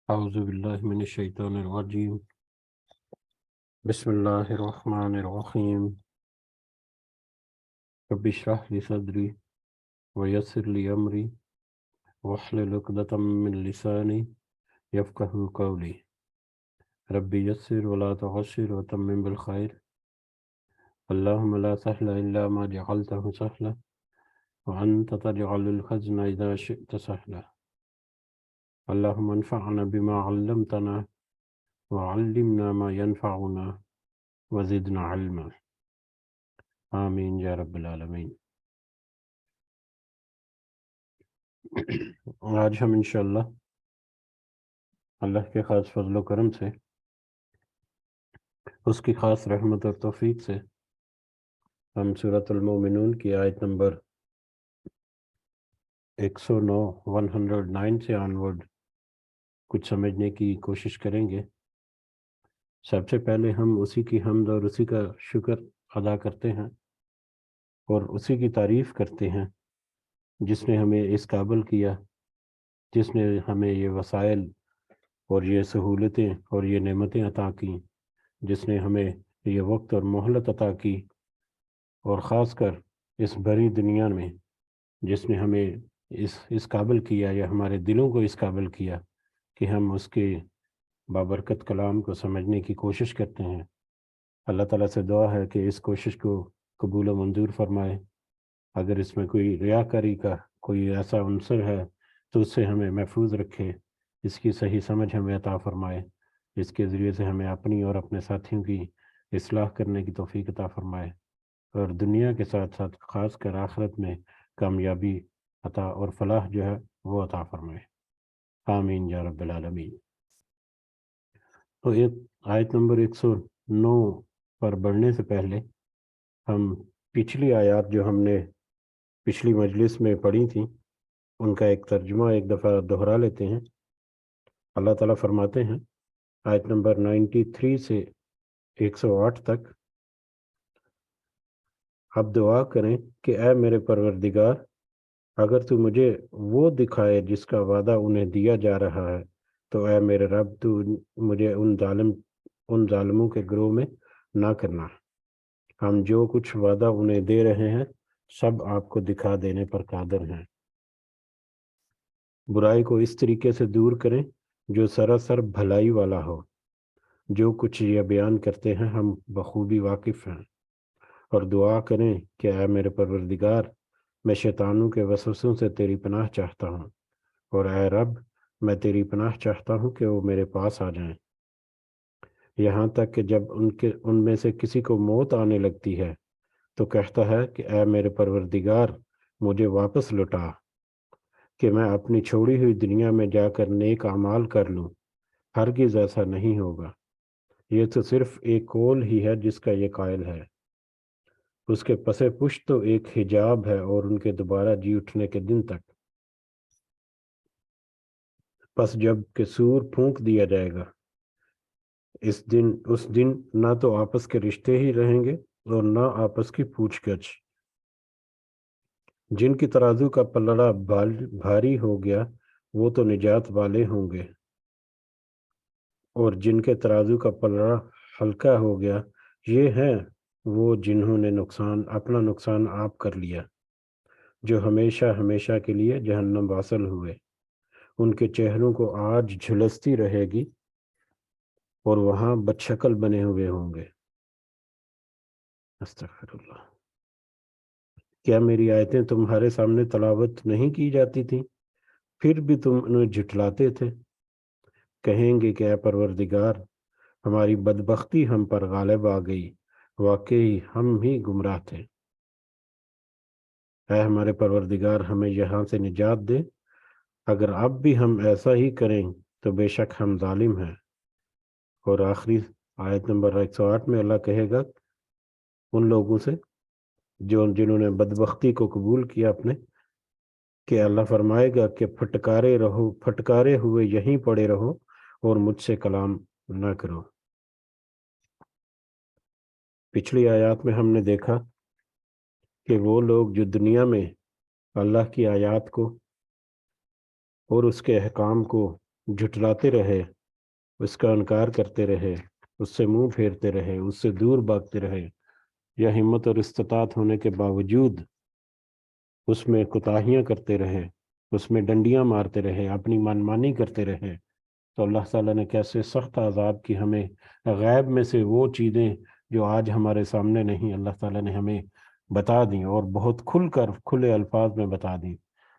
اعوذ باللہ من الشیطان الرجیم بسم اللہ الرحمن الرحیم رب اشرح لی صدری ویسر لی امری واحلل عقدۃ من لسانی یفقہوا قولی رب یسر ولا تعسر وتمم بالخیر اللہم لا سہل الا ما جعلتہ سہلا وانت تجعل الحزن اذا شئت سہلا اللہم انفعنا بما علمتنا وعلمنا ما ينفعنا وزدنا علما آمین یا رب العالمین۔ آج ہم انشاءاللہ اللہ کے خاص فضل و کرم سے، اس کی خاص رحمت اور توفیق سے، ہم سورۃ المومنون کی آیت نمبر 109 سے آنورڈ کچھ سمجھنے کی کوشش کریں گے۔ سب سے پہلے ہم اسی کی حمد اور اسی کا شکر ادا کرتے ہیں اور اسی کی تعریف کرتے ہیں جس نے ہمیں اس قابل کیا، جس نے ہمیں یہ وسائل اور یہ سہولتیں اور یہ نعمتیں عطا کیں، جس نے ہمیں یہ وقت اور مہلت عطا کی، اور خاص کر اس بھری دنیا میں جس نے ہمیں اس قابل کیا، یا ہمارے دلوں کو اس قابل کیا کہ ہم اس کے بابرکت کلام کو سمجھنے کی کوشش کرتے ہیں۔ اللہ تعالیٰ سے دعا ہے کہ اس کوشش کو قبول و منظور فرمائے۔ اگر اس میں کوئی ریاکاری کا کوئی ایسا عنصر ہے تو اس سے ہمیں محفوظ رکھے، اس کی صحیح سمجھ ہمیں عطا فرمائے، اس کے ذریعے سے ہمیں اپنی اور اپنے ساتھیوں کی اصلاح کرنے کی توفیق عطا فرمائے، اور دنیا کے ساتھ ساتھ خاص کر آخرت میں کامیابی عطا اور فلاح جو ہے وہ عطا فرمائے۔ آمین یا رب العالمین۔ تو آیت نمبر 109 پر بڑھنے سے پہلے ہم پچھلی آیات جو ہم نے پچھلی مجلس میں پڑھی تھیں ان کا ایک ترجمہ ایک دفعہ دہرا لیتے ہیں۔ اللہ تعالیٰ فرماتے ہیں آیت نمبر 93 سے 108 تک، اب دعا کریں کہ اے میرے پروردگار، اگر تو مجھے وہ دکھائے جس کا وعدہ انہیں دیا جا رہا ہے تو اے میرے رب تو مجھے ان ظالموں کے گروہ میں نہ کرنا۔ ہم جو کچھ وعدہ انہیں دے رہے ہیں سب آپ کو دکھا دینے پر قادر ہیں۔ برائی کو اس طریقے سے دور کریں جو سراسر بھلائی والا ہو۔ جو کچھ یہ بیان کرتے ہیں ہم بخوبی واقف ہیں، اور دعا کریں کہ اے میرے پروردگار، میں شیطانوں کے وسوسوں سے تیری پناہ چاہتا ہوں، اور اے رب میں تیری پناہ چاہتا ہوں کہ وہ میرے پاس آ جائیں، یہاں تک کہ جب ان میں سے کسی کو موت آنے لگتی ہے تو کہتا ہے کہ اے میرے پروردگار مجھے واپس لوٹا کہ میں اپنی چھوڑی ہوئی دنیا میں جا کر نیک اعمال کر لوں۔ ہرگز ایسا نہیں ہوگا، یہ تو صرف ایک قول ہی ہے جس کا یہ قائل ہے۔ اس کے پس پشت تو ایک حجاب ہے اور ان کے دوبارہ جی اٹھنے کے دن تک۔ پس جب کہ سور پھونک دیا جائے گا اس دن نہ تو آپس کے رشتے ہی رہیں گے اور نہ آپس کی پوچھ گچھ۔ جن کی ترازو کا پلڑا بھاری ہو گیا وہ تو نجات والے ہوں گے، اور جن کے ترازو کا پلڑا ہلکا ہو گیا یہ ہیں وہ جنہوں نے اپنا نقصان آپ کر لیا، جو ہمیشہ ہمیشہ کے لیے جہنم واصل ہوئے۔ ان کے چہروں کو آج جھلستی رہے گی اور وہاں بدشکل بنے ہوئے ہوں گے۔ استغفر اللہ۔ کیا میری آیتیں تمہارے سامنے تلاوت نہیں کی جاتی تھیں، پھر بھی تم انہیں جھٹلاتے تھے؟ کہیں گے کہ اے پروردگار، ہماری بدبختی ہم پر غالب آ گئی، واقعی ہم ہی گمراہ تھے۔ اے ہمارے پروردگار ہمیں یہاں سے نجات دے، اگر اب بھی ہم ایسا ہی کریں تو بے شک ہم ظالم ہیں۔ اور آخری آیت نمبر 108 میں اللہ کہے گا ان لوگوں سے جنہوں نے بدبختی کو قبول کیا اپنے، کہ اللہ فرمائے گا کہ پھٹکارے ہوئے یہیں پڑے رہو اور مجھ سے کلام نہ کرو۔ پچھلی آیات میں ہم نے دیکھا کہ وہ لوگ جو دنیا میں اللہ کی آیات کو اور اس کے احکام کو جھٹلاتے رہے، اس کا انکار کرتے رہے، اس سے منہ پھیرتے رہے، اس سے دور بھاگتے رہے، یا ہمت اور استطاعت ہونے کے باوجود اس میں کوتاہیاں کرتے رہے، اس میں ڈنڈیاں مارتے رہے، اپنی منمانی کرتے رہے، تو اللہ تعالیٰ نے کیسے سخت عذاب کی ہمیں غیب میں سے وہ چیزیں جو آج ہمارے سامنے نہیں، اللہ تعالیٰ نے ہمیں بتا دیں، اور بہت کھل کر کھلے الفاظ میں بتا دیں۔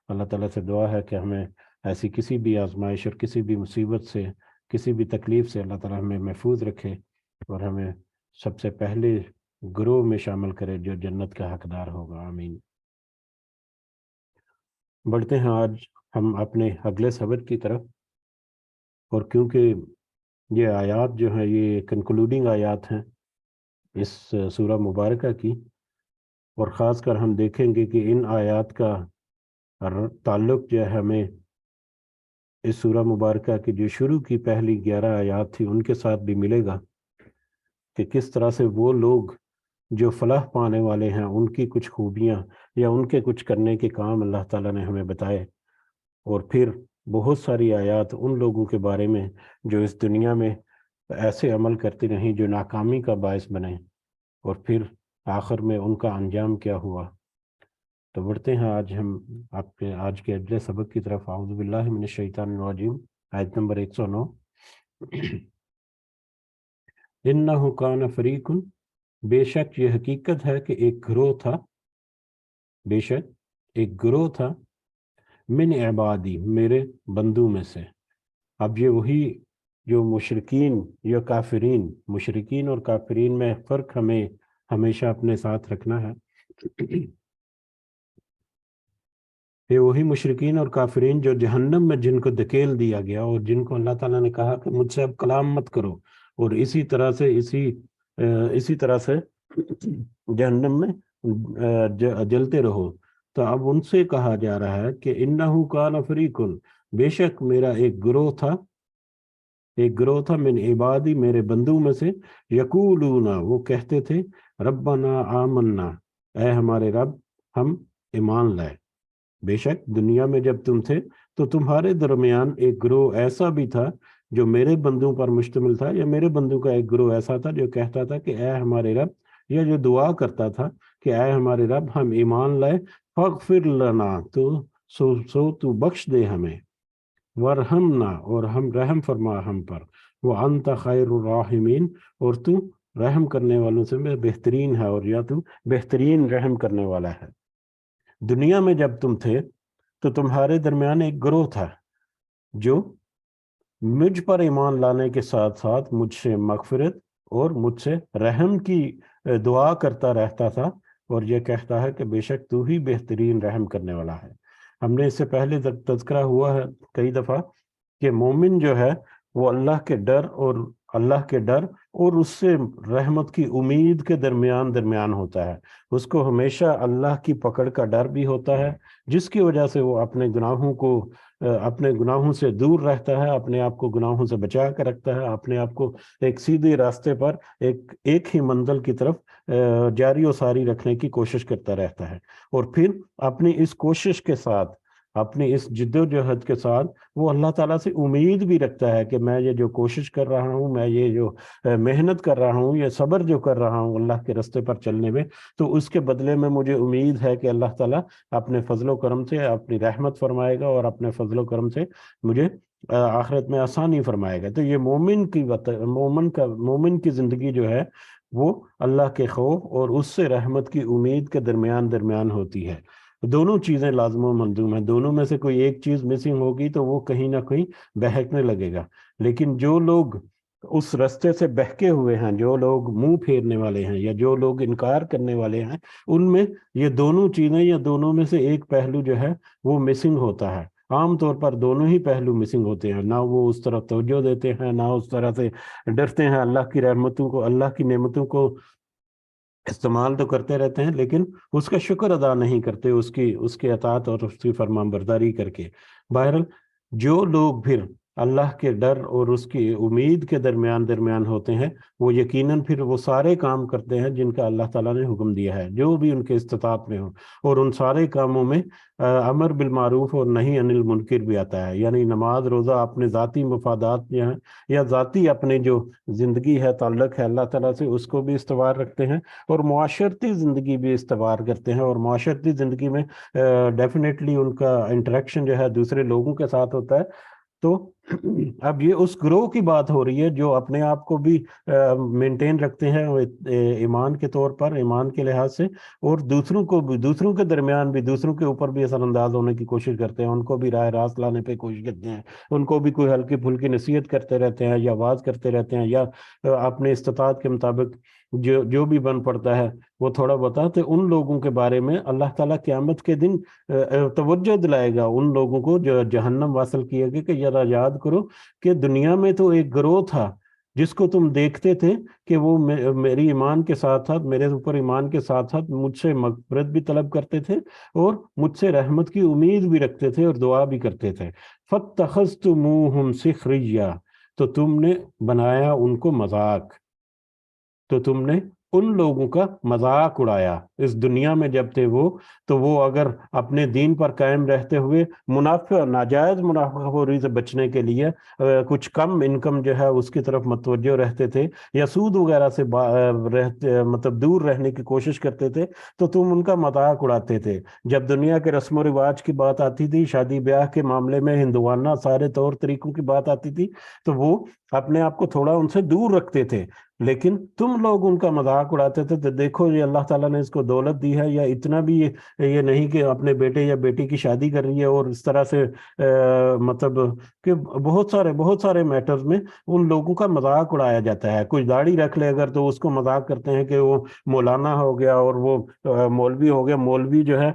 اللہ تعالیٰ سے دعا ہے کہ ہمیں ایسی کسی بھی آزمائش اور کسی بھی مصیبت سے، کسی بھی تکلیف سے اللہ تعالیٰ ہمیں محفوظ رکھے، اور ہمیں سب سے پہلے گروہ میں شامل کرے جو جنت کا حقدار ہوگا، آمین۔ بڑھتے ہیں آج ہم اپنے اگلے سبق کی طرف، اور کیونکہ یہ آیات جو ہیں یہ کنکلوڈنگ آیات ہیں اس سورہ مبارکہ کی، اور خاص کر ہم دیکھیں گے کہ ان آیات کا تعلق جو ہے ہمیں اس سورہ مبارکہ کی جو شروع کی پہلی 11 آیات تھی ان کے ساتھ بھی ملے گا، کہ کس طرح سے وہ لوگ جو فلاح پانے والے ہیں ان کی کچھ خوبیاں یا ان کے کچھ کرنے کے کام اللہ تعالیٰ نے ہمیں بتائے، اور پھر بہت ساری آیات ان لوگوں کے بارے میں جو اس دنیا میں ایسے عمل کرتے رہیں جو ناکامی کا باعث بنے، اور پھر آخر میں ان کا انجام کیا ہوا۔ تو بڑھتے ہیں آج ہم آج کے اگلے سبق کی طرف۔ اعوذ باللہ من الشیطان الرجیم، آیت نمبر 109۔ انہ کان فریق، بے شک یہ حقیقت ہے کہ ایک گروہ تھا، بے شک ایک گروہ تھا، من عبادی میرے بندوں میں سے۔ اب یہ وہی جو مشرکین یا کافرین، مشرکین اور کافرین میں فرق ہمیں ہمیشہ اپنے ساتھ رکھنا ہے۔ یہ وہی مشرکین اور کافرین جو جہنم میں جن کو دھکیل دیا گیا، اور جن کو اللہ تعالیٰ نے کہا کہ مجھ سے اب کلام مت کرو، اور اسی طرح سے جہنم میں جلتے رہو۔ تو اب ان سے کہا جا رہا ہے کہ انہو کان فریق، بے شک میرا ایک گروہ تھا من عبادی میرے بندوں میں سے، یقولون وہ کہتے تھے، ربنا آمنا اے ہمارے رب ہم ایمان لائے۔ بے شک دنیا میں جب تم تھے تو تمہارے درمیان ایک گروہ ایسا بھی تھا جو میرے بندوں پر مشتمل تھا، یا میرے بندوں کا ایک گروہ ایسا تھا جو کہتا تھا کہ اے ہمارے رب، یا جو دعا کرتا تھا کہ اے ہمارے رب ہم ایمان لائے، فاغفر لنا تو بخش دے ہمیں، ورحمنا اور ہم رحم فرما ہم پر، وانت خیر الراحمین اور تو رحم کرنے والوں سے میں بہترین ہے، اور یا تو بہترین رحم کرنے والا ہے۔ دنیا میں جب تم تھے تو تمہارے درمیان ایک گروہ تھا جو مجھ پر ایمان لانے کے ساتھ ساتھ مجھ سے مغفرت اور مجھ سے رحم کی دعا کرتا رہتا تھا، اور یہ کہتا ہے کہ بے شک تو ہی بہترین رحم کرنے والا ہے۔ ہم نے اس سے پہلے تذکرہ ہوا ہے کئی دفعہ کہ مومن جو ہے وہ اللہ کے ڈر اور اس سے رحمت کی امید کے درمیان ہوتا ہے۔ اس کو ہمیشہ اللہ کی پکڑ کا ڈر بھی ہوتا ہے، جس کی وجہ سے وہ اپنے گناہوں سے دور رہتا ہے، اپنے آپ کو گناہوں سے بچا کر رکھتا ہے، اپنے آپ کو ایک سیدھے راستے پر ایک ہی منزل کی طرف جاری و ساری رکھنے کی کوشش کرتا رہتا ہے، اور پھر اپنی اس کوشش کے ساتھ، اپنی اس جد و جہد کے ساتھ وہ اللہ تعالیٰ سے امید بھی رکھتا ہے کہ میں یہ جو کوشش کر رہا ہوں، میں یہ جو محنت کر رہا ہوں، یہ صبر جو کر رہا ہوں اللہ کے راستے پر چلنے میں، تو اس کے بدلے میں مجھے امید ہے کہ اللہ تعالیٰ اپنے فضل و کرم سے اپنی رحمت فرمائے گا، اور اپنے فضل و کرم سے مجھے آخرت میں آسانی فرمائے گا۔ تو یہ مومن کی زندگی جو ہے وہ اللہ کے خوف اور اس سے رحمت کی امید کے درمیان ہوتی ہے۔ دونوں چیزیں لازم و ملزوم ہیں، دونوں میں سے کوئی ایک چیز مسنگ ہوگی تو وہ کہیں نہ کہیں بہکنے لگے گا۔ لیکن جو لوگ اس رستے سے بہکے ہوئے ہیں، جو لوگ منہ پھیرنے والے ہیں یا جو لوگ انکار کرنے والے ہیں، ان میں یہ دونوں چیزیں یا دونوں میں سے ایک پہلو جو ہے وہ مسنگ ہوتا ہے۔ عام طور پر دونوں ہی پہلو مسنگ ہوتے ہیں، نہ وہ اس طرح توجہ دیتے ہیں، نہ اس طرح سے ڈرتے ہیں اللہ کی رحمتوں کو، اللہ کی نعمتوں کو استعمال تو کرتے رہتے ہیں لیکن اس کا شکر ادا نہیں کرتے، اس کی اطاعت اور اس کی فرمان برداری کر کے۔ بہرحال جو لوگ پھر اللہ کے ڈر اور اس کی امید کے درمیان ہوتے ہیں، وہ یقیناً پھر وہ سارے کام کرتے ہیں جن کا اللہ تعالیٰ نے حکم دیا ہے، جو بھی ان کے استطاعت میں ہو، اور ان سارے کاموں میں امر بالمعروف اور نہی عن المنکر بھی آتا ہے، یعنی نماز روزہ اپنے ذاتی مفادات جو ہیں یا ذاتی اپنے جو زندگی ہے، تعلق ہے اللہ تعالیٰ سے، اس کو بھی استوار رکھتے ہیں، اور معاشرتی زندگی بھی استوار کرتے ہیں، اور معاشرتی زندگی میں ڈیفینیٹلی ان کا انٹریکشن جو ہے دوسرے لوگوں کے ساتھ ہوتا ہے۔ تو اب یہ اس گروہ کی بات ہو رہی ہے جو اپنے آپ کو بھی مینٹین رکھتے ہیں ایمان کے طور پر، ایمان کے لحاظ سے، اور دوسروں کو بھی، دوسروں کے درمیان بھی، دوسروں کے اوپر بھی اثر انداز ہونے کی کوشش کرتے ہیں، ان کو بھی راہ راست لانے پہ کوشش کرتے ہیں، ان کو بھی کوئی ہلکی پھلکی نصیحت کرتے رہتے ہیں یا واز کرتے رہتے ہیں، یا اپنے استطاعت کے مطابق جو بھی بن پڑتا ہے وہ تھوڑا بتاتے۔ ان لوگوں کے بارے میں اللہ تعالیٰ قیامت کے دن توجہ دلائے گا ان لوگوں کو جو جہنم واصل کیے گئے، کہ ذرا یاد کرو کہ دنیا میں تو ایک گروہ تھا جس کو تم دیکھتے تھے کہ وہ میری ایمان کے ساتھ ساتھ، میرے اوپر ایمان کے ساتھ ساتھ مجھ سے مغفرت بھی طلب کرتے تھے اور مجھ سے رحمت کی امید بھی رکھتے تھے اور دعا بھی کرتے تھے۔ فَاتَّخَذْتُمُوهُمْ سِخْرِيًّا، تو تم نے بنایا ان کو مذاق، تو تم نے ان لوگوں کا مذاق اڑایا اس دنیا میں جب تھے وہ، تو وہ اگر اپنے دین پر قائم رہتے ہوئے منافع، ناجائز منافع خوری سے بچنے کے لیے کچھ کم انکم جو ہے اس کی طرف متوجہ رہتے تھے، یا سود وغیرہ سے مطلب دور رہنے کی کوشش کرتے تھے، تو تم ان کا مذاق اڑاتے تھے۔ جب دنیا کے رسم و رواج کی بات آتی تھی، شادی بیاہ کے معاملے میں ہندوانہ سارے طور طریقوں کی بات آتی تھی، تو وہ اپنے آپ کو تھوڑا ان سے دور رکھتے تھے، لیکن تم لوگ ان کا مذاق اڑاتے تھے۔ تو دیکھو یہ اللہ تعالیٰ نے اس کو دولت دی ہے، یا اتنا بھی یہ نہیں کہ اپنے بیٹے یا بیٹی کی شادی کر رہی ہے اور اس طرح سے مطلب کہ بہت سارے میٹرز میں ان لوگوں کا مذاق اڑایا جاتا ہے۔ کچھ داڑھی رکھ لے اگر تو اس کو مذاق کرتے ہیں کہ وہ مولانا ہو گیا اور وہ مولوی ہو گیا۔ مولوی جو ہے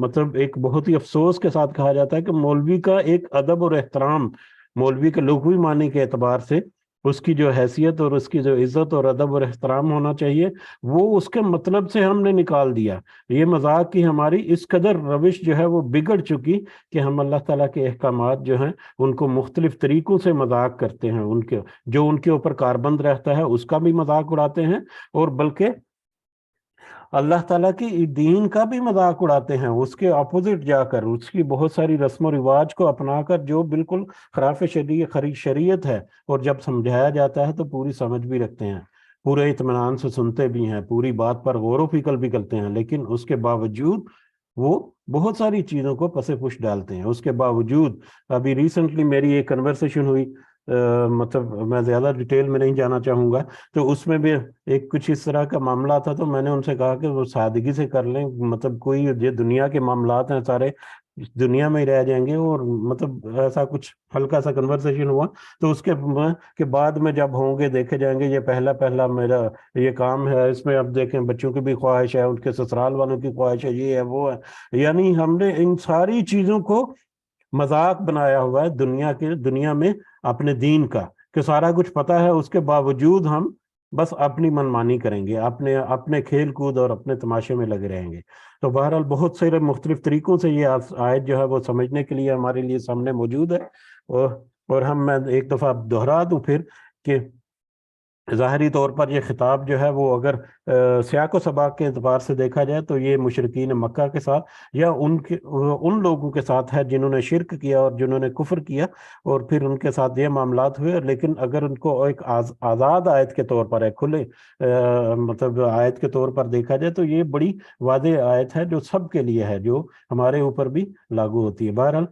مطلب ایک بہت ہی افسوس کے ساتھ کہا جاتا ہے کہ مولوی کا ایک ادب اور احترام، مولوی کے لغوی معنی کے اعتبار سے اس کی جو حیثیت اور اس کی جو عزت اور ادب اور احترام ہونا چاہیے، وہ اس کے مطلب سے ہم نے نکال دیا۔ یہ مذاق کی ہماری اس قدر روش جو ہے وہ بگڑ چکی کہ ہم اللہ تعالیٰ کے احکامات جو ہیں ان کو مختلف طریقوں سے مذاق کرتے ہیں، ان کے جو ان کے اوپر کاربند رہتا ہے اس کا بھی مذاق اڑاتے ہیں، اور بلکہ اللہ تعالیٰ کی دین کا بھی مذاق اڑاتے ہیں، اس کے اپوزٹ جا کر، اس کی بہت ساری رسم و رواج کو اپنا کر جو بالکل خلاف شریعت ہے، اور جب سمجھایا جاتا ہے تو پوری سمجھ بھی رکھتے ہیں، پورے اطمینان سے سنتے بھی ہیں، پوری بات پر غور و فکر بھی کرتے ہیں، لیکن اس کے باوجود وہ بہت ساری چیزوں کو پس پش ڈالتے ہیں۔ اس کے باوجود ابھی ریسنٹلی میری ایک کنورسیشن ہوئی، مطلب میں زیادہ ڈیٹیل میں نہیں جانا چاہوں گا، تو اس میں بھی ایک کچھ اس طرح کا معاملہ تھا، تو میں نے ان سے کہا کہ وہ سادگی سے کر لیں، مطلب کوئی یہ دنیا کے معاملات ہیں سارے دنیا میں ہی رہ جائیں گے، اور مطلب ایسا کچھ ہلکا سا کنورسیشن ہوا، تو اس کے بعد میں جب ہوں گے دیکھے جائیں گے، یہ پہلا میرا یہ کام ہے، اس میں اب دیکھیں بچوں کی بھی خواہش ہے، ان کے سسرال والوں کی خواہش ہے، یہ ہے وہ ہے، یعنی ہم نے ان ساری چیزوں کو مذاق بنایا ہوا ہے دنیا میں اپنے دین کا، کہ سارا کچھ پتا ہے، اس کے باوجود ہم بس اپنی منمانی کریں گے، اپنے کھیل کود اور اپنے تماشے میں لگے رہیں گے۔ تو بہرحال بہت سارے مختلف طریقوں سے یہ آیت جو ہے وہ سمجھنے کے لیے ہمارے لیے سامنے موجود ہے، اور میں ایک دفعہ دہرا دوں پھر کہ ظاہری طور پر یہ خطاب جو ہے وہ اگر سیاق و سباق کے اعتبار سے دیکھا جائے تو یہ مشرکین مکہ کے ساتھ یا ان لوگوں کے ساتھ ہے جنہوں نے شرک کیا اور جنہوں نے کفر کیا، اور پھر ان کے ساتھ یہ معاملات ہوئے۔ لیکن اگر ان کو ایک آزاد آیت کے طور پر ہے، کھلے مطلب آیت کے طور پر دیکھا جائے، تو یہ بڑی واضح آیت ہے جو سب کے لیے ہے، جو ہمارے اوپر بھی لاگو ہوتی ہے۔ بہرحال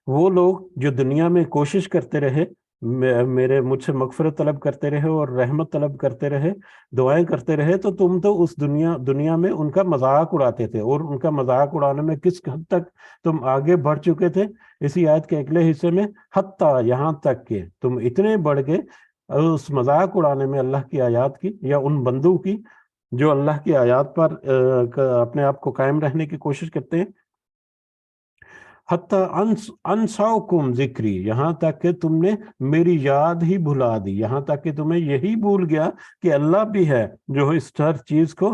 وہ لوگ جو دنیا میں کوشش کرتے رہے، مجھ سے مغفرت طلب کرتے رہے اور رحمت طلب کرتے رہے، دعائیں کرتے رہے، تو تم تو اس دنیا میں ان کا مذاق اڑاتے تھے، اور ان کا مذاق اڑانے میں کس حد تک تم آگے بڑھ چکے تھے، اسی آیت کے اگلے حصے میں حتیٰ یہاں تک کہ تم اتنے بڑھ گئے اس مذاق اڑانے میں اللہ کی آیات کی، یا ان بندوں کی جو اللہ کی آیات پر اپنے آپ کو قائم رہنے کی کوشش کرتے ہیں، حتیٰ انساؤکم ذکری، یہاں تک کہ تم نے میری یاد ہی بھلا دی، یہاں تک کہ تمہیں یہی بھول گیا کہ اللہ بھی ہے جو اس ہر چیز کو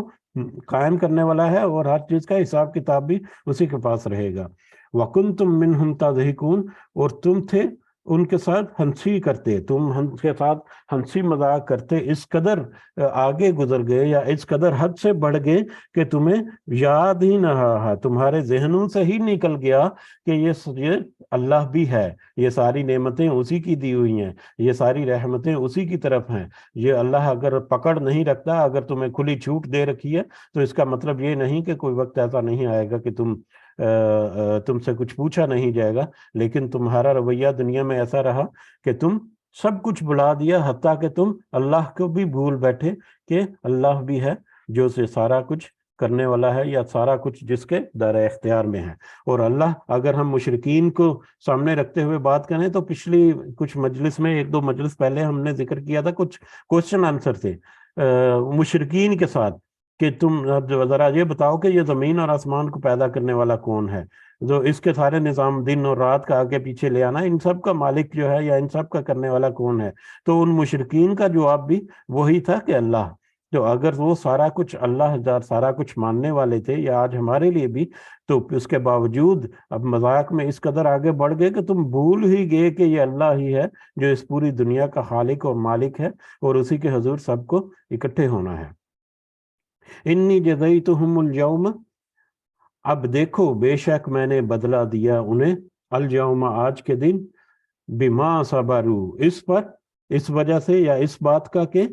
قائم کرنے والا ہے، اور ہر چیز کا حساب کتاب بھی اسی کے پاس رہے گا۔ وَكُنْتُم مِّنْهُمْ تَضْحَكُونَ، اور تم تھے ان کے ساتھ ہنسی کرتے، تم ان کے ساتھ ہنسی مذاق کرتے، اس قدر آگے گزر گئے یا اس قدر حد سے بڑھ گئے کہ تمہیں یاد ہی نہ رہا، تمہارے ذہنوں سے ہی نکل گیا کہ یہ اللہ بھی ہے، یہ ساری نعمتیں اسی کی دی ہوئی ہیں، یہ ساری رحمتیں اسی کی طرف ہیں۔ یہ اللہ اگر پکڑ نہیں رکھتا، اگر تمہیں کھلی چھوٹ دے رکھی ہے، تو اس کا مطلب یہ نہیں کہ کوئی وقت ایسا نہیں آئے گا کہ تم سے کچھ پوچھا نہیں جائے گا، لیکن تمہارا رویہ دنیا میں ایسا رہا کہ تم سب کچھ بھلا دیا، حتیٰ کہ تم اللہ کو بھی بھول بیٹھے کہ اللہ بھی ہے جو سے سارا کچھ کرنے والا ہے، یا سارا کچھ جس کے دائرہ اختیار میں ہے۔ اور اللہ، اگر ہم مشرکین کو سامنے رکھتے ہوئے بات کریں تو پچھلی کچھ مجلس میں، ایک دو مجلس پہلے ہم نے ذکر کیا تھا، کچھ کوشچن آنسر تھے مشرکین کے ساتھ، کہ تم ذرا یہ بتاؤ کہ یہ زمین اور آسمان کو پیدا کرنے والا کون ہے، جو اس کے سارے نظام دن اور رات کا آگے پیچھے لے آنا، ان سب کا مالک جو ہے یا ان سب کا کرنے والا کون ہے؟ تو ان مشرکین کا جواب بھی وہی تھا کہ اللہ۔ تو اگر وہ سارا کچھ اللہ سارا کچھ ماننے والے تھے، یا آج ہمارے لیے بھی، تو اس کے باوجود اب مذاق میں اس قدر آگے بڑھ گئے کہ تم بھول ہی گئے کہ یہ اللہ ہی ہے جو اس پوری دنیا کا خالق اور مالک ہے، اور اسی کے حضور سب کو اکٹھے ہونا ہے۔ انی جزیتہم اليوم، اب دیکھو بے شک میں نے بدلہ دیا انہیں، اليوم آج کے دن، بما صبروا اس وجہ سے یا اس بات کا کہ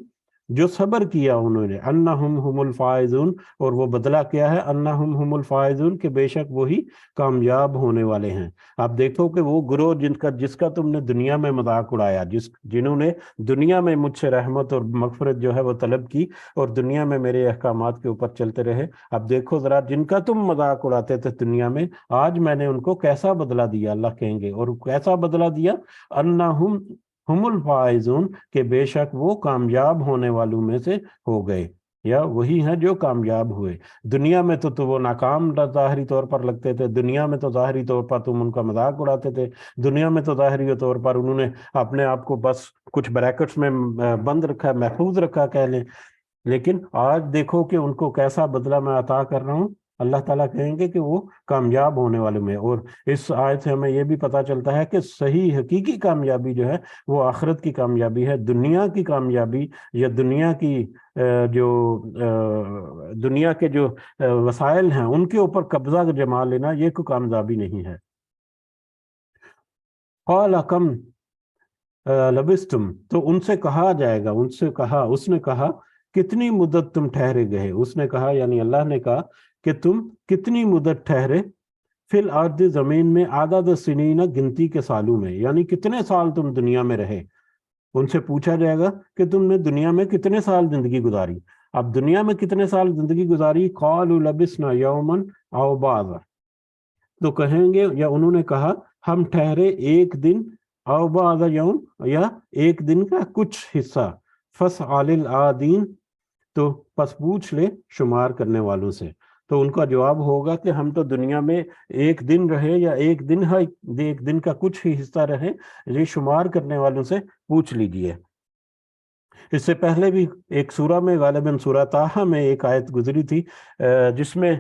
جو صبر کیا انہوں نے، انہم ہم الفائزون، اور وہ بدلہ کیا ہے، انہم ہم الفائزون، کہ بے شک وہی کامیاب ہونے والے ہیں۔ آپ دیکھو کہ وہ گروہ جس کا تم نے دنیا میں مذاق اڑایا، جنہوں نے دنیا میں مجھ سے رحمت اور مغفرت جو ہے وہ طلب کی، اور دنیا میں میرے احکامات کے اوپر چلتے رہے، اب دیکھو ذرا جن کا تم مذاق اڑاتے تھے دنیا میں، آج میں نے ان کو کیسا بدلہ دیا، اللہ کہیں گے، اور کیسا بدلہ دیا، انہم ہم الفائزون، کہ بے شک وہ کامیاب ہونے والوں میں سے ہو گئے، یا وہی ہیں جو کامیاب ہوئے۔ دنیا میں تو وہ ناکام ظاہری طور پر لگتے تھے، دنیا میں تو ظاہری طور پر تم ان کا مذاق اڑاتے تھے، دنیا میں تو ظاہری طور پر انہوں نے اپنے آپ کو بس کچھ بریکٹس میں بند رکھا، محفوظ رکھا کہہ لیں، لیکن آج دیکھو کہ ان کو کیسا بدلہ میں عطا کر رہا ہوں۔ اللہ تعالیٰ کہیں گے کہ وہ کامیاب ہونے والے میں، اور اس آیت سے ہمیں یہ بھی پتہ چلتا ہے کہ صحیح حقیقی کامیابی جو ہے وہ آخرت کی کامیابی ہے۔ دنیا کی کامیابی یا دنیا کی دنیا کے جو وسائل ہیں ان کے اوپر قبضہ جما لینا، یہ کوئی کامیابی نہیں ہے۔ قال کم لبستم، تو ان سے کہا جائے گا، اس نے کہا کتنی مدت تم ٹھہرے گئے، اس نے کہا یعنی اللہ نے کہا کہ تم کتنی مدت ٹھہرے، فی الارض زمین میں، عدد سنین گنتی کے سالوں میں، یعنی کتنے سال تم دنیا میں رہے۔ ان سے پوچھا جائے گا کہ تم نے دنیا میں کتنے سال زندگی گزاری، اب دنیا میں کتنے سال زندگی گزاری، قالوا لبسنا یوما او بعض، تو کہیں گے یا انہوں نے کہا ہم ٹھہرے ایک دن، او بعض یوم، یا ایک دن کا کچھ حصہ، فاسأل العادین، تو پس پوچھ لے شمار کرنے والوں سے۔ تو ان کا جواب ہوگا کہ ہم تو دنیا میں ایک دن رہے، یا ایک دن کا کچھ ہی حصہ رہے، یہ شمار کرنے والوں سے پوچھ لیجئے۔ اس سے پہلے بھی ایک سورہ میں، غالباً سورہ طٰہٰ میں ایک آیت گزری تھی جس میں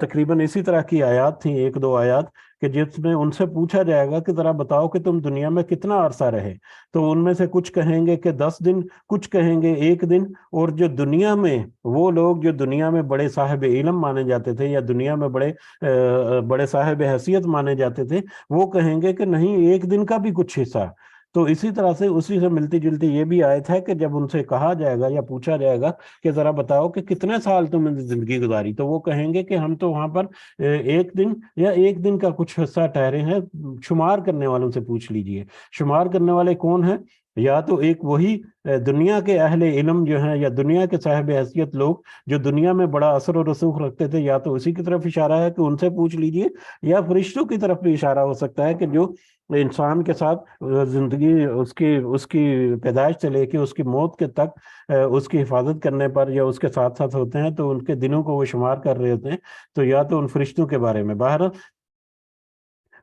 تقریباً اسی طرح کی آیات تھیں، ایک دو آیات، کہ جس میں ان سے پوچھا جائے گا کہ ذرا بتاؤ کہ تم دنیا میں کتنا عرصہ رہے، تو ان میں سے کچھ کہیں گے کہ 10 دن، کچھ کہیں گے 1 دن، اور جو دنیا میں وہ لوگ جو دنیا میں بڑے صاحب علم مانے جاتے تھے، یا دنیا میں بڑے صاحب حیثیت مانے جاتے تھے، وہ کہیں گے کہ نہیں، 1 دن کا بھی کچھ حصہ۔ تو اسی طرح سے اسی سے ملتی جلتی یہ بھی آیت ہے کہ جب ان سے کہا جائے گا یا پوچھا جائے گا کہ ذرا بتاؤ کہ کتنے سال تم نے زندگی گزاری، تو وہ کہیں گے کہ ہم تو وہاں پر 1 دن یا 1 دن کا کچھ حصہ ٹھہرے ہیں۔ شمار کرنے والوں سے پوچھ لیجئے، شمار کرنے والے کون ہیں؟ یا تو ایک وہی دنیا کے اہل علم جو ہیں، یا دنیا کے صاحب حیثیت لوگ جو دنیا میں بڑا اثر و رسوخ رکھتے تھے، یا تو اسی کی طرف اشارہ ہے کہ ان سے پوچھ لیجئے، یا فرشتوں کی طرف بھی اشارہ ہو سکتا ہے کہ جو انسان کے ساتھ زندگی، اس کی پیدائش سے لے کے اس کی موت کے تک اس کی حفاظت کرنے پر، یا اس کے ساتھ ساتھ ہوتے ہیں، تو ان کے دنوں کو وہ شمار کر رہے ہوتے ہیں، تو یا تو ان فرشتوں کے بارے میں۔ بہرحال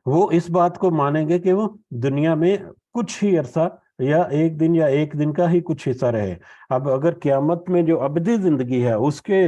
وہ اس بات کو مانیں گے کہ وہ دنیا میں کچھ ہی عرصہ، یا 1 دن یا 1 دن کا ہی کچھ حصہ رہے۔ اب اگر قیامت میں جو ابدی زندگی ہے، اس کے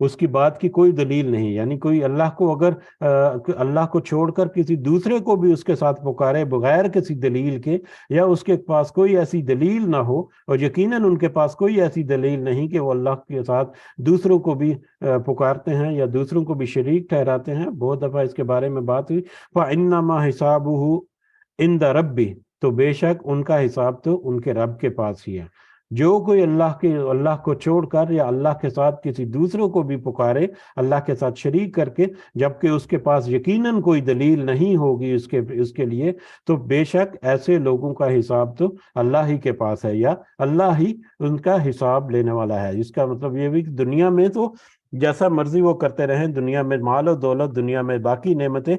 اس کی بات کی کوئی دلیل نہیں، یعنی کوئی اللہ کو اگر اللہ کو چھوڑ کر کسی دوسرے کو بھی اس کے ساتھ پکارے بغیر کسی دلیل کے، یا اس کے پاس کوئی ایسی دلیل نہ ہو، اور یقیناً ان کے پاس کوئی ایسی دلیل نہیں کہ وہ اللہ کے ساتھ دوسروں کو بھی پکارتے ہیں یا دوسروں کو بھی شریک ٹھہراتے ہیں۔ بہت دفعہ اس کے بارے میں بات ہوئی، فَإِنَّمَا حِسَابُهُ عِنْدَ رَبِّهِ، تو بے شک ان کا حساب تو ان کے رب کے پاس ہی ہے۔ جو کوئی اللہ کو چھوڑ کر یا اللہ کے ساتھ کسی دوسروں کو بھی پکارے اللہ کے ساتھ شریک کر کے، جبکہ اس کے پاس یقیناً کوئی دلیل نہیں ہوگی اس کے لیے، تو بے شک ایسے لوگوں کا حساب تو اللہ ہی کے پاس ہے، یا اللہ ہی ان کا حساب لینے والا ہے۔ اس کا مطلب یہ بھی کہ دنیا میں تو جیسا مرضی وہ کرتے رہیں، دنیا میں مال و دولت، دنیا میں باقی نعمتیں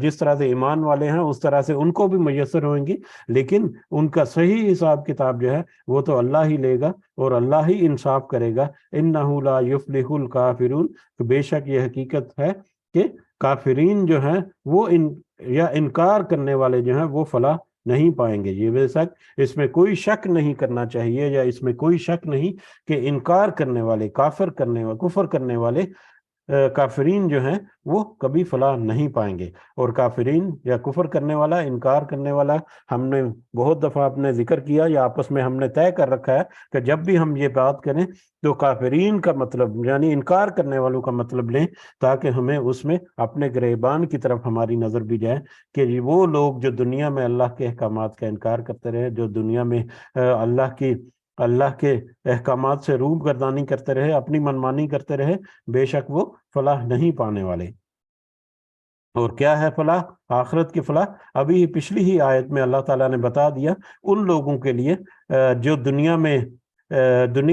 جس طرح سے ایمان والے ہیں اس طرح سے ان کو بھی میسر ہوئیں گی، لیکن ان کا صحیح حساب کتاب جو ہے وہ تو اللہ ہی لے گا اور اللہ ہی انصاف کرے گا۔ اِنَّهُ لَا يُفْلِحُ الْكَافِرُونَ، تو بے شک یہ حقیقت ہے کہ کافرین جو ہیں وہ یا انکار کرنے والے جو ہیں وہ فلاح نہیں پائیں گے۔ یہ بے شک اس میں کوئی شک نہیں کرنا چاہیے، یا اس میں کوئی شک نہیں کہ انکار کرنے والے، کفر کرنے والے کافرین جو ہیں وہ کبھی فلاح نہیں پائیں گے۔ اور کافرین یا کفر کرنے والا، انکار کرنے والا، ہم نے بہت دفعہ اپنے ذکر کیا یا آپس میں ہم نے طے کر رکھا ہے کہ جب بھی ہم یہ بات کریں تو کافرین کا مطلب یعنی انکار کرنے والوں کا مطلب لیں، تاکہ ہمیں اس میں اپنے گریبان کی طرف ہماری نظر بھی جائے کہ وہ لوگ جو دنیا میں اللہ کے احکامات کا انکار کرتے رہے، جو دنیا میں اللہ کے احکامات سے روح گردانی کرتے رہے، اپنی منمانی کرتے رہے، بے شک وہ فلاح نہیں پانے والے۔ اور کیا ہے فلاح؟ آخرت کی فلاح ابھی پچھلی ہی آیت میں اللہ تعالیٰ نے بتا دیا ان لوگوں کے لیے جو دنیا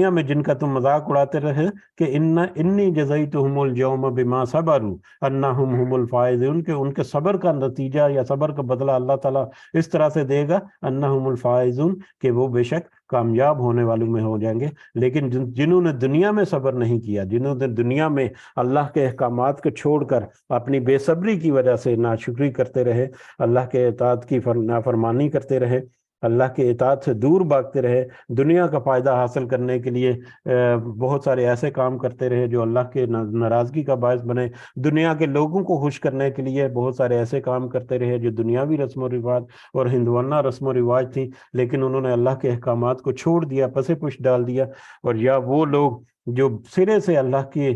میں جن کا تم مذاق اڑاتے رہے کہ انی جزیتہم اليوم بما صبروا انہم هم الفائزون، کہ ان کے صبر کا نتیجہ یا صبر کا بدلہ اللہ تعالیٰ اس طرح سے دے گا، انہم الفائزون، کہ وہ بے شک کامیاب ہونے والوں میں ہو جائیں گے۔ لیکن جنہوں نے دنیا میں صبر نہیں کیا، جنہوں نے دنیا میں اللہ کے احکامات کو چھوڑ کر اپنی بے صبری کی وجہ سے ناشکری کرتے رہے، اللہ کے اطاعت کی نافرمانی کرتے رہے، اللہ کے اطاعت سے دور بھاگتے رہے، دنیا کا فائدہ حاصل کرنے کے لیے بہت سارے ایسے کام کرتے رہے جو اللہ کے ناراضگی کا باعث بنے، دنیا کے لوگوں کو خوش کرنے کے لیے بہت سارے ایسے کام کرتے رہے جو دنیاوی رسم و رواج اور ہندوانہ رسم و رواج تھی، لیکن انہوں نے اللہ کے احکامات کو چھوڑ دیا، پس پش ڈال دیا۔ اور یا وہ لوگ جو سرے سے اللہ کی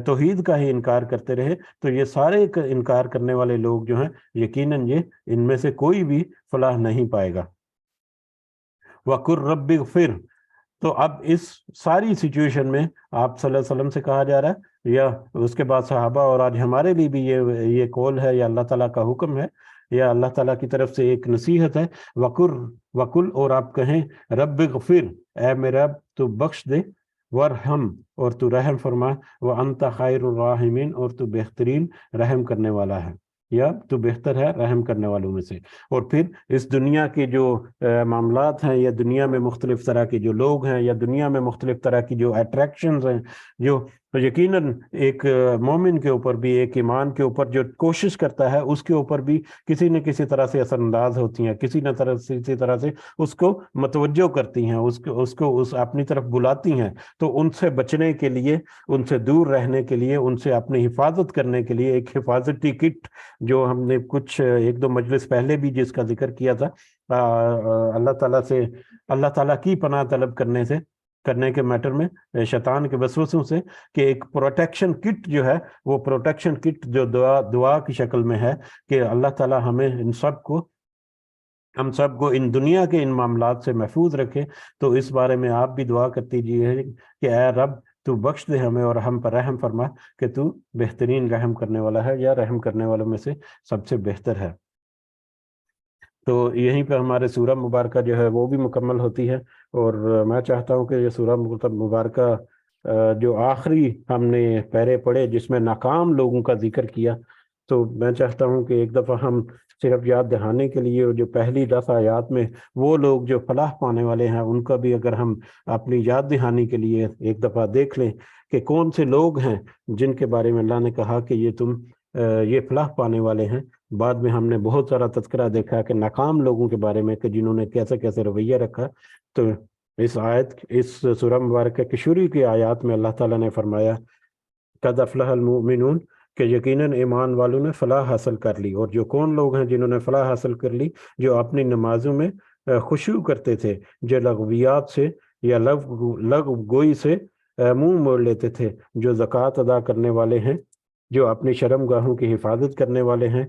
توحید کا ہی انکار کرتے رہے، تو یہ سارے انکار کرنے والے لوگ جو ہیں یقیناً ان میں سے کوئی بھی فلاح نہیں پائے گا۔ وَقُلْ رَبِّ اغْفِرْ، تو اب اس ساری سچویشن میں آپ صلی اللہ علیہ وسلم سے کہا جا رہا ہے، یا اس کے بعد صحابہ اور آج ہمارے لیے بھی یہ قول ہے یا اللہ تعالیٰ کا حکم ہے یا اللہ تعالیٰ کی طرف سے ایک نصیحت ہے۔ وَقُلْ، اور آپ کہیں، رب اغفر، اے میرے رب تو بخش دے، ورحم، اور تو رحم فرما، وَأَنْتَ خَيْرُ الرَّاحِمِينَ، اور تو بہترین رحم کرنے والا ہے، یا تو بہتر ہے رحم کرنے والوں میں سے۔ اور پھر اس دنیا کے جو معاملات ہیں، یا دنیا میں مختلف طرح کے جو لوگ ہیں، یا دنیا میں مختلف طرح کی جو اٹریکشنز ہیں، جو یقیناً ایک مومن کے اوپر بھی، ایک ایمان کے اوپر جو کوشش کرتا ہے اس کے اوپر بھی کسی نہ کسی طرح سے اثر انداز ہوتی ہیں، کسی طرح سے اس کو متوجہ کرتی ہیں، اس کو اپنی طرف بلاتی ہیں۔ تو ان سے بچنے کے لیے، ان سے دور رہنے کے لیے، ان سے اپنی حفاظت کرنے کے لیے ایک حفاظتی کٹ جو ہم نے کچھ ایک دو مجلس پہلے بھی جس کا ذکر کیا تھا، اللہ تعالیٰ کی پناہ طلب کرنے کے میٹر میں شیطان کے وسوسوں سے، کہ ایک پروٹیکشن کٹ جو ہے، وہ پروٹیکشن کٹ جو دعا کی شکل میں ہے کہ اللہ تعالیٰ ہم سب کو ان دنیا کے ان معاملات سے محفوظ رکھے۔ تو اس بارے میں آپ بھی دعا کرتی جائیے کہ اے رب تو بخش دے ہمیں اور ہم پر رحم فرما، کہ تو بہترین رحم کرنے والا ہے، یا رحم کرنے والوں میں سے سب سے بہتر ہے۔ تو یہیں پہ ہمارے سورہ مبارکہ جو ہے وہ بھی مکمل ہوتی ہے، اور میں چاہتا ہوں کہ یہ سورہ مبارکہ جو آخری ہم نے پیرے پڑھے جس میں ناکام لوگوں کا ذکر کیا، تو میں چاہتا ہوں کہ ایک دفعہ ہم صرف یاد دہانے کے لیے جو پہلی 10 آیات میں وہ لوگ جو فلاح پانے والے ہیں ان کا بھی اگر ہم اپنی یاد دہانی کے لیے ایک دفعہ دیکھ لیں کہ کون سے لوگ ہیں جن کے بارے میں اللہ نے کہا کہ یہ فلاح پانے والے ہیں۔ بعد میں ہم نے بہت سارا تذکرہ دیکھا کہ ناکام لوگوں کے بارے میں کہ جنہوں نے کیسے رویہ رکھا۔ تو اس سورہ مبارکہ کی شروع کی آیات میں اللہ تعالیٰ نے فرمایا قد افلح المؤمنون کہ یقیناً ایمان والوں نے فلاح حاصل کر لی. اور جو کون لوگ ہیں جنہوں نے فلاح حاصل کر لی؟ جو اپنی نمازوں میں خشوع کرتے تھے، جو لغویات سے یا لغو گوئی سے منہ موڑ لیتے تھے، جو زکوٰۃ ادا کرنے والے ہیں، جو اپنی شرم گاہوں کی حفاظت کرنے والے ہیں،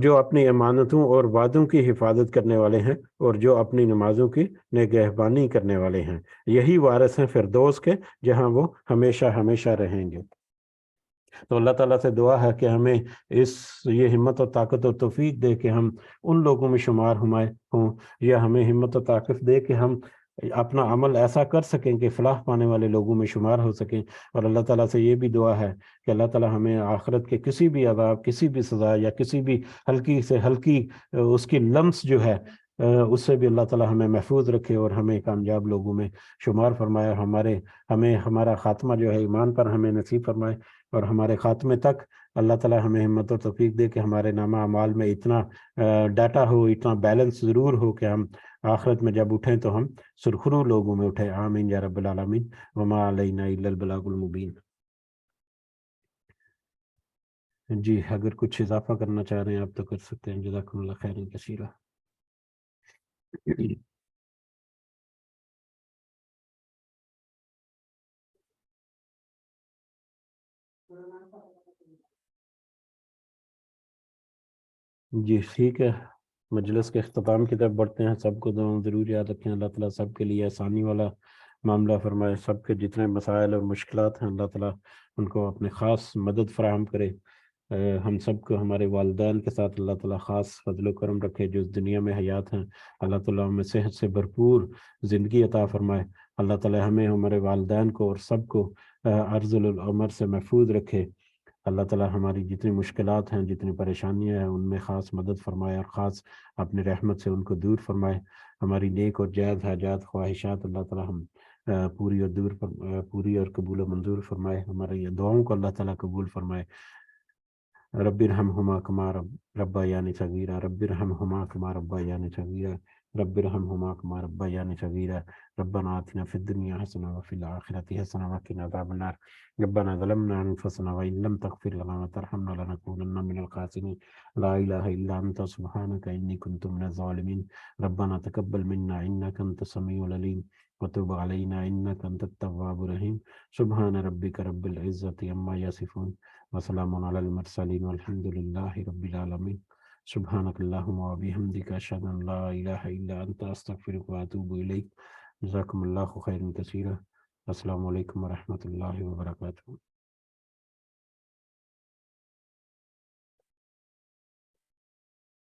جو اپنی امانتوں اور وعدوں کی حفاظت کرنے والے ہیں، اور جو اپنی نمازوں کی نگہبانی کرنے والے ہیں، یہی وارث ہیں فردوس کے، جہاں وہ ہمیشہ ہمیشہ رہیں گے. تو اللہ تعالیٰ سے دعا ہے کہ ہمیں یہ ہمت اور طاقت اور توفیق دے کہ ہم ان لوگوں میں شمار ہوں، یا ہمیں ہمت اور طاقت دے کہ ہم اپنا عمل ایسا کر سکیں کہ فلاح پانے والے لوگوں میں شمار ہو سکیں. اور اللہ تعالیٰ سے یہ بھی دعا ہے کہ اللہ تعالیٰ ہمیں آخرت کے کسی بھی عذاب، کسی بھی سزا، یا کسی بھی ہلکی سے ہلکی اس کی لمس جو ہے، اس سے بھی اللہ تعالیٰ ہمیں محفوظ رکھے اور ہمیں کامیاب لوگوں میں شمار فرمائے، اور ہمیں ہمارا خاتمہ جو ہے ایمان پر ہمیں نصیب فرمائے. اور ہمارے خاتمے تک اللہ تعالیٰ ہمیں ہمت و توفیق دے کہ ہمارے نامہ اعمال میں اتنا ڈاٹا ہو، اتنا بیلنس ضرور ہو کہ ہم آخرت میں جب اٹھیں تو ہم سرخرو لوگوں میں اٹھیں. آمین یا رب العالمین. وما علینا الا البلاغ المبین. جی اگر کچھ اضافہ کرنا چاہ رہے ہیں آپ تو کر سکتے ہیں. جزاکم اللہ خیرا کثیرا. جی ٹھیک ہے، مجلس کے اختتام کی طرف بڑھتے ہیں. سب کو دعاؤں ضرور یاد رکھیں. اللہ تعالیٰ سب کے لیے آسانی والا معاملہ فرمائے. سب کے جتنے مسائل اور مشکلات ہیں اللہ تعالیٰ ان کو اپنے خاص مدد فراہم کرے. ہم سب کو ہمارے والدین کے ساتھ اللہ تعالیٰ خاص فضل و کرم رکھے جو اس دنیا میں حیات ہیں. اللہ تعالیٰ ہمیں صحت سے بھرپور زندگی عطا فرمائے. اللہ تعالیٰ ہمیں ہمارے والدین کو اور سب کو ارذل العمر سے محفوظ رکھے. اللہ تعالیٰ ہماری جتنی مشکلات ہیں، جتنی پریشانیاں ہیں، ان میں خاص مدد فرمائے اور خاص اپنی رحمت سے ان کو دور فرمائے. ہماری نیک اور جائز حاجات خواہشات اللہ تعالیٰ ہم پوری اور قبول و منظور فرمائے. ہمارے یہ دعاؤں کو اللہ تعالیٰ قبول فرمائے. رب ارحمہما کما ربیانی صغیرا، رب ارحمہما کما ربیانی صغیرا، رب ارحمہما کما ربیانی صغیرا. ربنا آتنا فی الدنیا حسنہ وفی الآخرۃ حسنہ وقنا عذاب النار. ربنا ظلمنا انفسنا وان لم تغفر لنا وترحمنا لنکونن من الخاسرین. لا الہ الا انت سبحانک انی کنت من الظالمین. ربنا تقبل منا انک انت السمیع العلیم وتب علینا انک انت التواب الرحیم. سبحان ربک رب العزۃ عما یصفون وسلام علی المرسلین والحمد للہ رب العالمین. سبحانک اللہم وبحمدک اشہد ان لا الہ الا انت استغفرک واتوب الیک. جزاکم اللہ خیرا کثیرا. السلام علیکم ورحمۃ اللہ وبرکاتہ.